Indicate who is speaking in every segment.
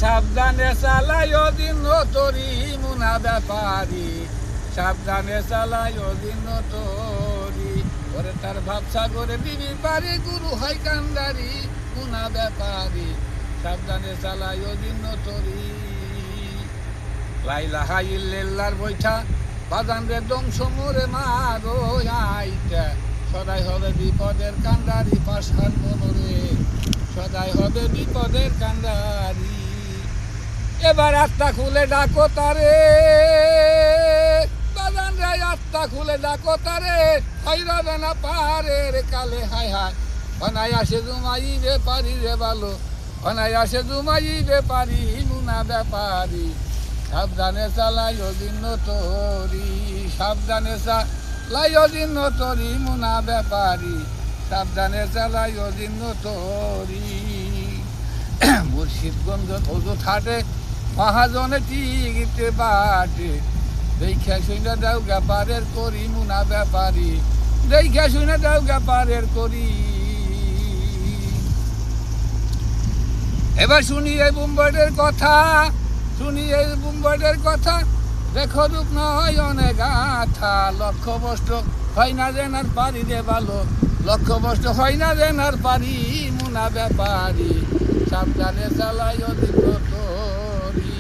Speaker 1: সাবধানে চালাইও দিন তরি মুনা ব্যাপারি, সাবধানে চালাইও দিন তরি। ওরে তার ভাবসা করে দিবি পারি, গুরু হয় কান্দারি মুনা ব্যাপারি, সাবধানে চালাইও দিন তরি। লাইলাহা ইল্লাল্লাহর বৈঠা বাজান রে দংশ মোরে মারো আইটা, সদাই হবে বিপদের কান্দারি পাশান মনোরে, সদাই হবে বিপদের কান্দারি। এবার আত্মা খুলে ডাকো তারে, বাজান রে আত্মা খুলে ডাকো তারে, হইরবে না পারে রে কালে হায় হায়। অনায় আসে জুমাই রে পারি রে ভালো, অনায় আসে জুমাই রে পারি মুনা ব্যাপারি, সাবধানে চালাইও দিন তরি, সাবধানে চালাইও দিন তরি মুনা ব্যাপারি, সাবধানে চালাইও দিন তরি। মুর্শিদগঞ্জ ওজো থাটে মহাজনে টিকিতে বাটে, দেখা শুনে দাও ব্যাপারের করি মুনা ব্যাপারি, দেখা শুনে দাও ব্যাপারের করি। এবার শুনি এই বুম্বাইয়ের কথা, শুনি এই বুম্বাইয়ের কথা, দেখো রূপ নয় অনেক গাথা, লক্ষ বষ্ট হয় না জেনার পারি রে ভালো, লক্ষ বষ্ট হয় না জেনার পারি মুনা ব্যাপারি, সাবধানে চালাইও দিন তরি,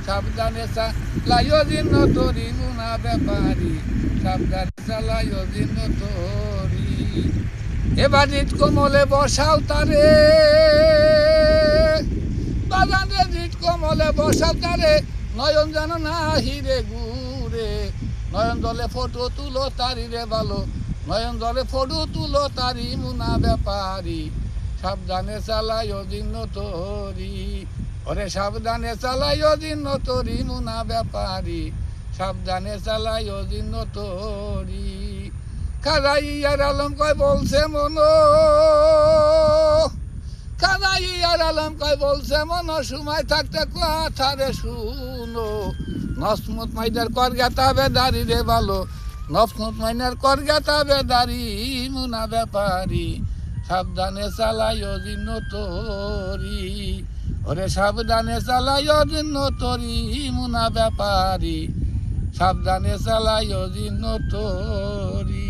Speaker 1: সাবধানে চালাইও দিন তরি মুনা ব্যাপারি, সাবধানে চালাইও দিন তরি। এবার জিত কোমলে বসাও তারে, বাজান রে জিত কোমলে বসাও তারে, নয়ন যেন না হিরে গুরে, নয়ন দলে ফটো তুলো তারি রে ভালো, নয়ন দলে ফটো তুলো তারি মুনা ব্যাপারি, সাবধানে চালাইও দিন তরি। ওরে সাবধানে চালাইও দিন তরি মুনা ব্যাপারি, সাবধানে চালাইও দিন তরি। খাজা ইয়ার আলম কয় বলছে মনো, খাজা ইয়ার আলম কয় বলছে মনো, সময় থাকতে কথা রে শুনো, নসমত মাইদার কর গেতা বেদারি রে ভালো, নসমত মাইনার কর গেতা বেদারি মুনা ব্যাপারি, সাবধানে চালাইও দিন তরি। ওরে সাবধানে চালাইও দিন তরি মুনা ব্যাপারি, সাবধানে চালাইও দিন তরি।